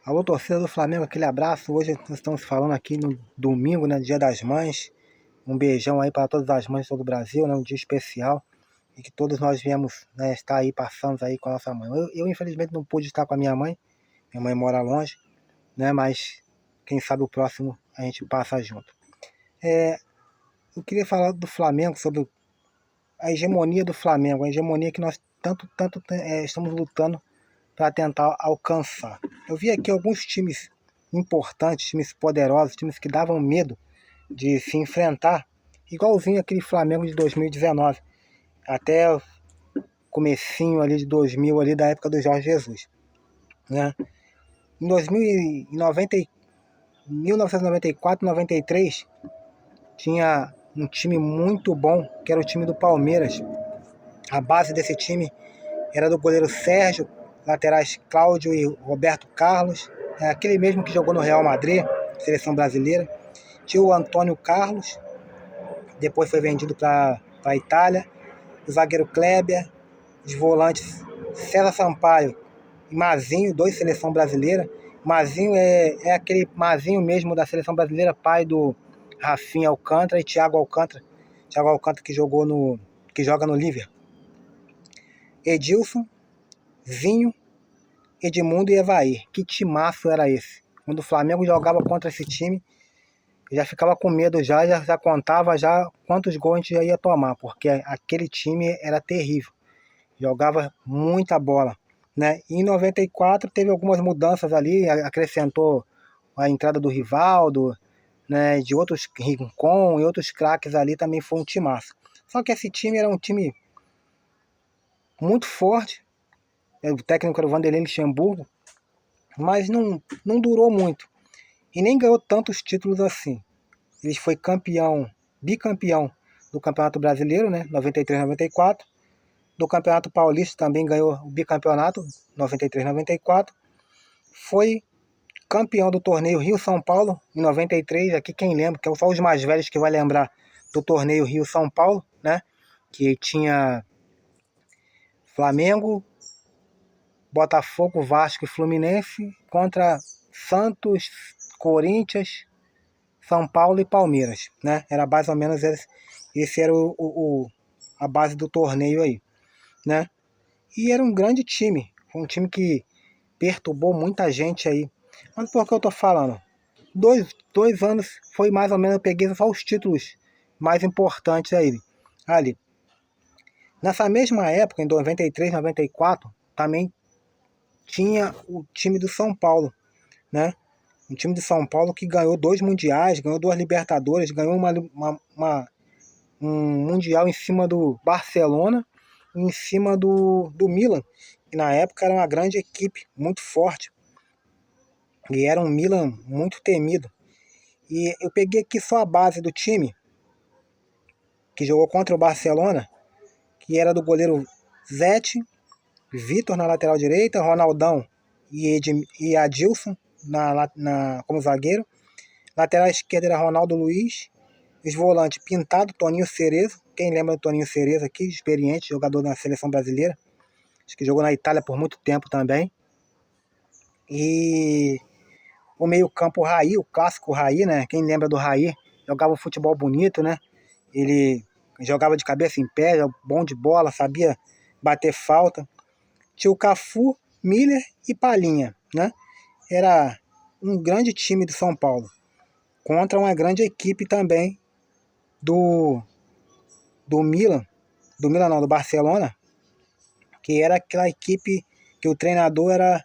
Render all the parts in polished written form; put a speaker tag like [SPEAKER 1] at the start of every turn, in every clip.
[SPEAKER 1] Alô, torcida do Flamengo, aquele abraço. Hoje nós estamos falando aqui no domingo, né, Dia das Mães. Um beijão aí para todas as mães de todo o Brasil, né, um dia especial. E que todos nós viemos, né, estar aí, passando aí com a nossa mãe. Infelizmente não pude estar com a minha mãe mora longe, né, mas quem sabe o próximo a gente passa junto. Eu queria falar do Flamengo, sobre a hegemonia do Flamengo, a hegemonia que nós tanto estamos lutando para tentar alcançar. Eu vi aqui alguns times importantes, times poderosos, times que davam medo de se enfrentar, igualzinho aquele Flamengo de 2019, até o comecinho ali de 2000, ali da época do Jorge Jesus, né? Em 1994, 93, tinha um time muito bom, que era o time do Palmeiras. A base desse time era do goleiro Sérgio, laterais Cláudio e Roberto Carlos, aquele mesmo que jogou no Real Madrid, seleção brasileira. Tinha o Antônio Carlos, depois foi vendido para a Itália. O zagueiro Kleber, os volantes César Sampaio e Mazinho, dois seleção brasileira. Mazinho é aquele Mazinho mesmo da seleção brasileira, pai do Rafinha Alcântara e Thiago Alcântara. Thiago Alcântara que joga no Liverpool. Edilson, Zinho, Edmundo e Evair. Que timaço era esse? Quando o Flamengo jogava contra esse time, eu já ficava com medo já contava já quantos gols a gente já ia tomar, porque aquele time era terrível. Jogava muita bola, né? E em 94 teve algumas mudanças ali, acrescentou a entrada do Rivaldo, né, de outros Rincon e outros craques ali, também foi um timaço. Só que esse time era um time muito forte, o técnico era o Vanderlei Luxemburgo, mas não durou muito. E nem ganhou tantos títulos assim. Ele foi bicampeão do Campeonato Brasileiro, né, 93, 94. Do Campeonato Paulista também ganhou o bicampeonato, 93, 94. Foi campeão do torneio Rio-São Paulo, em 93. Aqui quem lembra, que é só os mais velhos que vai lembrar do torneio Rio-São Paulo, né, que tinha Flamengo, Botafogo, Vasco e Fluminense contra Santos, Corinthians, São Paulo e Palmeiras, né? Era mais ou menos esse era a base do torneio aí, né? E era um grande time, foi um time que perturbou muita gente aí. Mas por que eu tô falando? Dois anos foi mais ou menos, eu peguei só os títulos mais importantes aí, ali. Nessa mesma época, em 93, 94, também tinha o time do São Paulo, né? Um time de São Paulo que ganhou 2 mundiais, ganhou 2 Libertadores, ganhou um mundial em cima do Barcelona e em cima do Milan, que na época era uma grande equipe, muito forte. E era um Milan muito temido. E eu peguei aqui só a base do time, que jogou contra o Barcelona, que era do goleiro Zete, Vitor na lateral direita, Ronaldão e Adilson como zagueiro. Lateral esquerda era Ronaldo Luiz. Os volantes Pintado, Toninho Cerezo. Quem lembra do Toninho Cerezo aqui? Experiente, jogador da seleção brasileira. Acho que jogou na Itália por muito tempo também. E o meio-campo Raí, o clássico Raí, né? Quem lembra do Raí? Jogava um futebol bonito, né? Ele jogava de cabeça em pé, bom de bola, sabia bater falta. Tinha o Cafu, Miller e Palhinha, né? Era um grande time do São Paulo, contra uma grande equipe também do Milan, do Barcelona, que era aquela equipe que o treinador era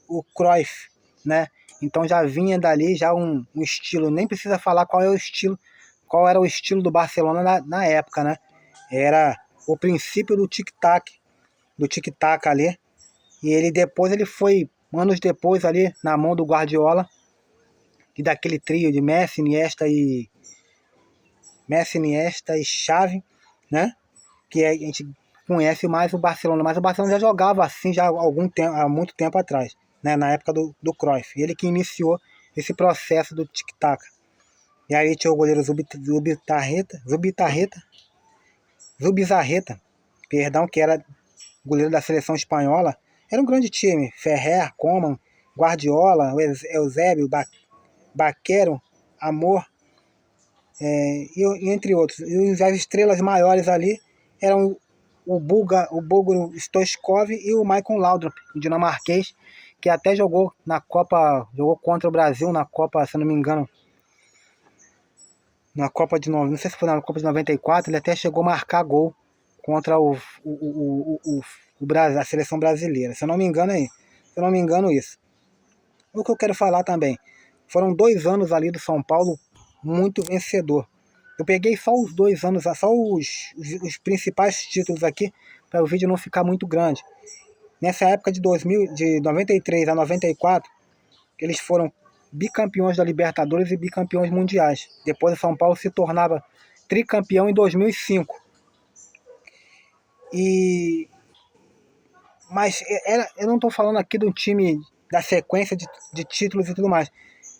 [SPEAKER 1] o Cruyff, né? Então já vinha dali já um estilo, nem precisa falar qual era o estilo do Barcelona na época, né? Era o princípio do tic-tac ali. E ele foi, anos depois ali, na mão do Guardiola, e daquele trio de Messi, Iniesta e Xavi, né? Que a gente conhece mais o Barcelona, mas o Barcelona já jogava assim já há muito tempo atrás, né? Na época do Cruyff. Ele que iniciou esse processo do tic-tac. E aí tinha o goleiro Zubizarreta, perdão, que era goleiro da seleção espanhola. Era um grande time. Ferrer, Coman, Guardiola, o Eusébio, Baquero, Amor, e entre outros. E as estrelas maiores ali eram o Búlgaro Stoichkov e o Michael Laudrup, o dinamarquês, que até jogou na Copa, jogou contra o Brasil na Copa, se não me engano, na Copa de, não sei se foi na Copa de 94, ele até chegou a marcar gol contra o Brasil, a seleção brasileira, se eu não me engano aí, se eu não me engano isso. O que eu quero falar também, foram 2 anos ali do São Paulo muito vencedor. Eu peguei só os 2 anos, só os principais títulos aqui, para o vídeo não ficar muito grande. Nessa época de 93 a 94, eles foram bicampeões da Libertadores e bicampeões mundiais. Depois o São Paulo se tornava tricampeão em 2005. Mas eu não estou falando aqui do time, da sequência de títulos e tudo mais.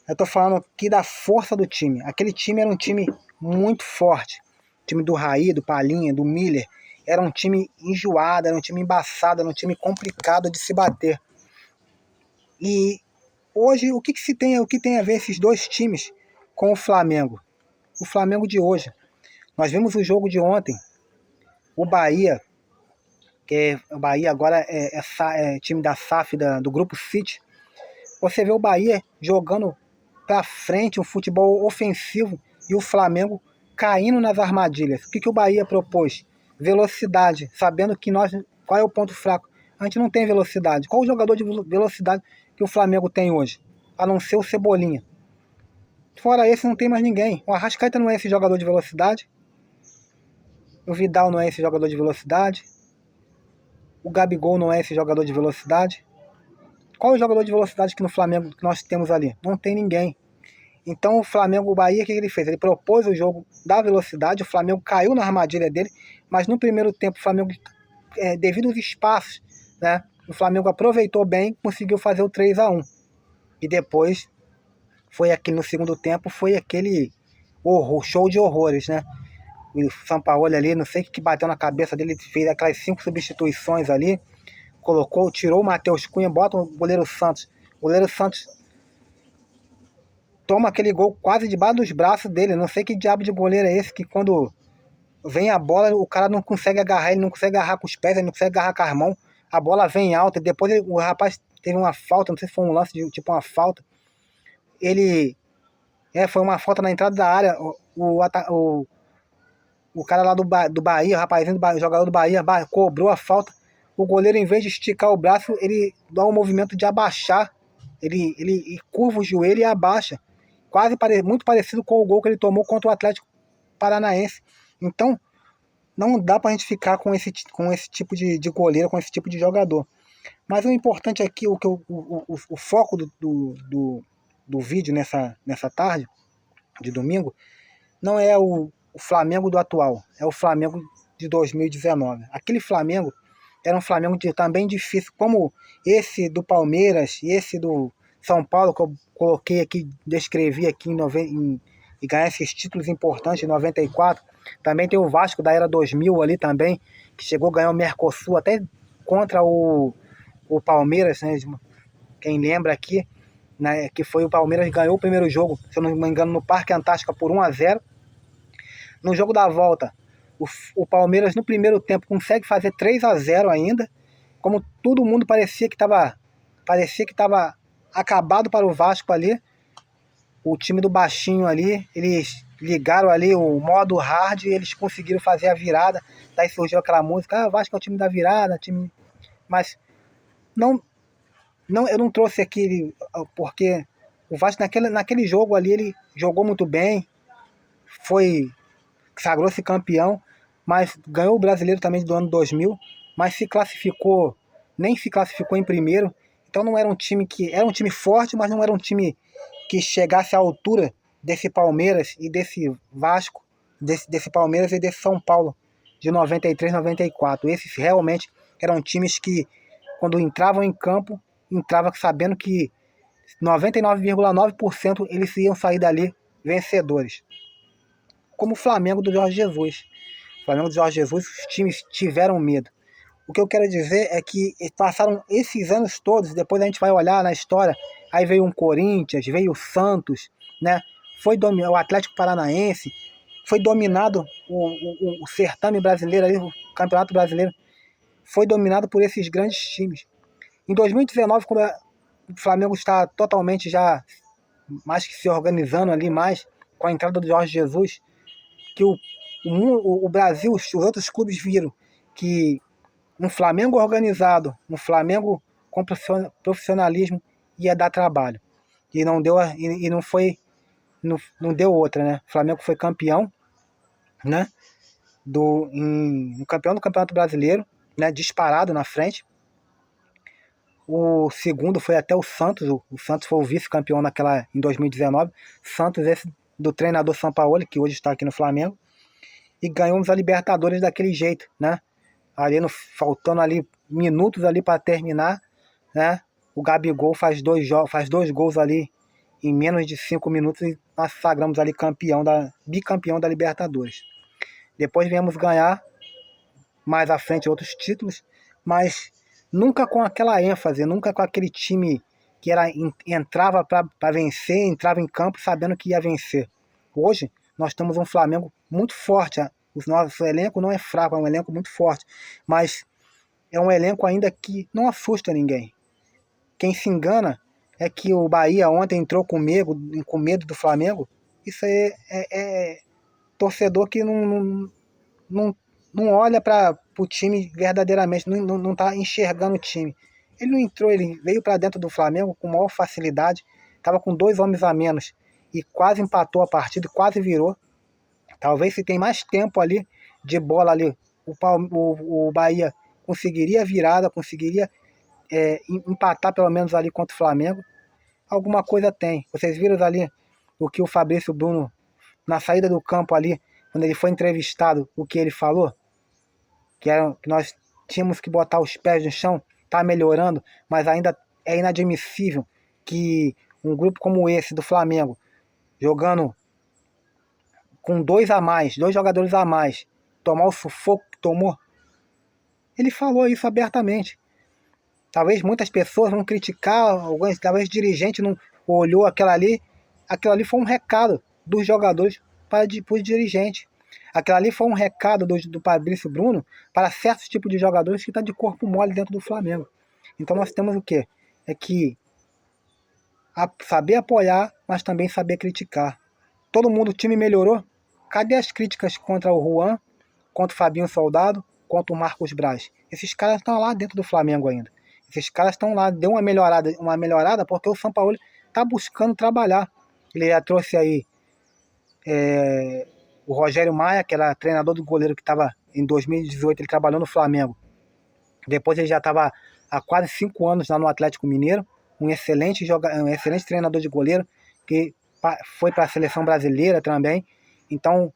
[SPEAKER 1] Eu estou falando aqui da força do time. Aquele time era um time muito forte. O time do Raí, do Palinha, do Miller. Era um time enjoado, era um time embaçado, era um time complicado de se bater. E hoje, o que tem a ver esses 2 times com o Flamengo? O Flamengo de hoje. Nós vimos o jogo de ontem. O Bahia, o Bahia agora é time da SAF, do Grupo City. Você vê o Bahia jogando pra frente, um futebol ofensivo, e o Flamengo caindo nas armadilhas. O que o Bahia propôs? Velocidade, sabendo que qual é o ponto fraco? A gente não tem velocidade. Qual o jogador de velocidade que o Flamengo tem hoje? A não ser o Cebolinha. Fora esse, não tem mais ninguém. O Arrascaeta não é esse jogador de velocidade. O Vidal não é esse jogador de velocidade. O Gabigol não é esse jogador de velocidade. Qual é o jogador de velocidade que no Flamengo que nós temos ali? Não tem ninguém. Então o Flamengo, o Bahia, o que ele fez? Ele propôs o jogo da velocidade, o Flamengo caiu na armadilha dele, mas no primeiro tempo o Flamengo, devido aos espaços, né, o Flamengo aproveitou bem, conseguiu fazer o 3-1. E depois, no segundo tempo, foi aquele show de horrores, né? O Sampaoli ali, não sei o que bateu na cabeça dele, fez aquelas 5 substituições ali, tirou o Matheus Cunha, bota o goleiro Santos. O goleiro Santos toma aquele gol quase debaixo dos braços dele. Não sei que diabo de goleiro é esse que quando vem a bola, o cara não consegue agarrar, ele não consegue agarrar com os pés, ele não consegue agarrar com as mãos. A bola vem alta, depois o rapaz teve uma falta, não sei se foi um lance de tipo uma falta. Foi uma falta na entrada da área. O cara lá do Bahia, o rapazinho o jogador do Bahia, cobrou a falta. O goleiro, em vez de esticar o braço, ele dá um movimento de abaixar. Ele curva o joelho e abaixa. Muito parecido com o gol que ele tomou contra o Atlético Paranaense. Então, não dá pra gente ficar com esse tipo de goleiro, com esse tipo de jogador. Mas o importante aqui, o foco do vídeo nessa tarde, de domingo, não é o Flamengo do atual, é o Flamengo de 2019. Aquele Flamengo era um Flamengo também difícil, como esse do Palmeiras e esse do São Paulo, que eu coloquei aqui, descrevi aqui e ganhar esses títulos importantes em 94. Também tem o Vasco da era 2000 ali também, que chegou a ganhar o Mercosul até contra o Palmeiras, né? Quem lembra aqui, né, que foi o Palmeiras que ganhou o primeiro jogo, se eu não me engano, no Parque Antártica por 1-0. No jogo da volta, o Palmeiras no primeiro tempo consegue fazer 3-0 ainda, como todo mundo parecia que estava acabado para o Vasco ali. O time do baixinho ali, eles ligaram ali o modo hard e eles conseguiram fazer a virada. Daí surgiu aquela música, Vasco é o time da virada, mas eu não trouxe aqui porque o Vasco naquele jogo ali, ele jogou muito bem, sagrou-se campeão, mas ganhou o brasileiro também do ano 2000, mas nem se classificou em primeiro. Então não era um time era um time forte, mas não era um time que chegasse à altura desse Palmeiras e desse Vasco, desse Palmeiras e desse São Paulo de 93, 94. Esses realmente eram times que, quando entravam em campo, entravam sabendo que 99,9% eles iam sair dali vencedores. Como o Flamengo do Jorge Jesus. O Flamengo do Jorge Jesus, os times tiveram medo. O que eu quero dizer é que passaram esses anos todos, depois a gente vai olhar na história, aí veio um Corinthians, veio o Santos, né? Foi o Atlético Paranaense, foi dominado o certame brasileiro, ali, o Campeonato Brasileiro, foi dominado por esses grandes times. Em 2019, quando o Flamengo está totalmente já mais que se organizando ali mais, com a entrada do Jorge Jesus, que o Brasil, os outros clubes viram que um Flamengo organizado, um Flamengo com profissionalismo ia dar trabalho. E não deu, e não foi, não deu outra, né? O Flamengo foi campeão, né? Campeão do Campeonato Brasileiro, né? Disparado na frente. O segundo foi até o Santos. O Santos foi o vice-campeão em 2019. Santos, esse do treinador Sampaoli, que hoje está aqui no Flamengo. E ganhamos a Libertadores daquele jeito, né? Faltando ali minutos ali para terminar, né? O Gabigol faz dois gols ali em menos de 5 minutos e nós sagramos ali bicampeão da Libertadores. Depois viemos ganhar mais à frente outros títulos, mas nunca com aquela ênfase, nunca com aquele time que entrava para vencer, entrava em campo sabendo que ia vencer. Hoje nós temos um Flamengo muito forte. O nosso elenco não é fraco, é um elenco muito forte, mas é um elenco ainda que não assusta ninguém. Quem se engana é que o Bahia ontem entrou com medo do Flamengo. Isso aí é torcedor que não olha para o time verdadeiramente, não está enxergando o time. Ele não entrou, ele veio para dentro do Flamengo com maior facilidade, estava com 2 homens a menos e quase empatou a partida, quase virou. Talvez se tem mais tempo ali de bola ali, o Bahia conseguiria virada, conseguiria empatar pelo menos ali contra o Flamengo. Alguma coisa tem. Vocês viram ali o que o Fabrício Bruno, na saída do campo ali, quando ele foi entrevistado, o que ele falou? Que nós tínhamos que botar os pés no chão, tá melhorando, mas ainda é inadmissível que um grupo como esse do Flamengo, jogando com 2 jogadores a mais, tomar o sufoco que tomou. Ele falou isso abertamente. Talvez muitas pessoas vão criticar, talvez dirigente não olhou aquilo ali foi um recado dos jogadores para os dirigentes. Aquilo ali foi um recado do Fabrício Bruno para certos tipos de jogadores que estão de corpo mole dentro do Flamengo. Então nós temos o quê? É que saber apoiar, mas também saber criticar. Todo mundo, o time melhorou. Cadê as críticas contra o Juan, contra o Fabinho Soldado, contra o Marcos Braz? Esses caras estão lá dentro do Flamengo ainda. Esses caras estão lá, deu uma melhorada porque o Sampaoli está buscando trabalhar. Ele já trouxe aí o Rogério Maia, que era treinador do goleiro que estava em 2018, ele trabalhou no Flamengo. Depois ele já estava há quase 5 anos lá no Atlético Mineiro, um excelente treinador de goleiro, que foi para a seleção brasileira também. Então,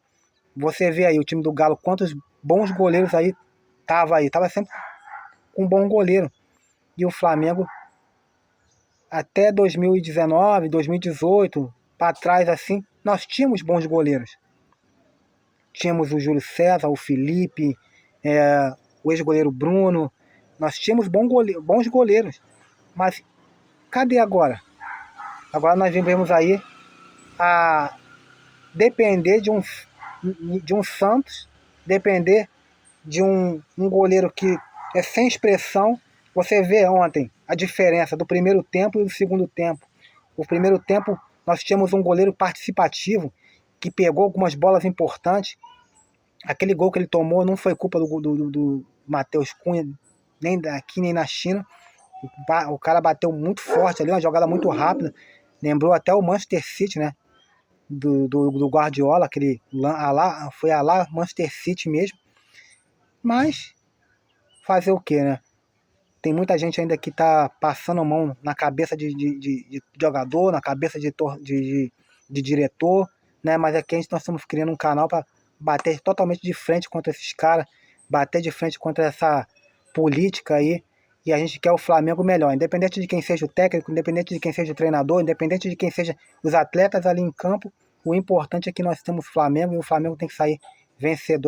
[SPEAKER 1] você vê aí o time do Galo, quantos bons goleiros aí estava sempre com um bom goleiro. E o Flamengo, até 2019, 2018, para trás assim, nós tínhamos bons goleiros. Tínhamos o Júlio César, o Felipe, o ex-goleiro Bruno. Nós tínhamos bons goleiros. Mas cadê agora? Agora nós vivemos aí a depender de um Santos, depender de um goleiro que é sem expressão. Você vê ontem a diferença do primeiro tempo e do segundo tempo. O primeiro tempo nós tínhamos um goleiro participativo que pegou algumas bolas importantes. Aquele gol que ele tomou não foi culpa do Matheus Cunha, nem daqui nem na China. O cara bateu muito forte ali, uma jogada muito rápida. Lembrou até o Manchester City, né? Do Guardiola, foi a lá Manchester City mesmo. Mas fazer o que, né? Tem muita gente ainda que tá passando a mão na cabeça de jogador, na cabeça de diretor, né? Mas aqui nós estamos criando um canal para bater totalmente de frente contra esses caras, bater de frente contra essa política aí. E a gente quer o Flamengo melhor, independente de quem seja o técnico, independente de quem seja o treinador, independente de quem seja os atletas ali em campo. O importante é que nós temos o Flamengo e o Flamengo tem que sair vencedor.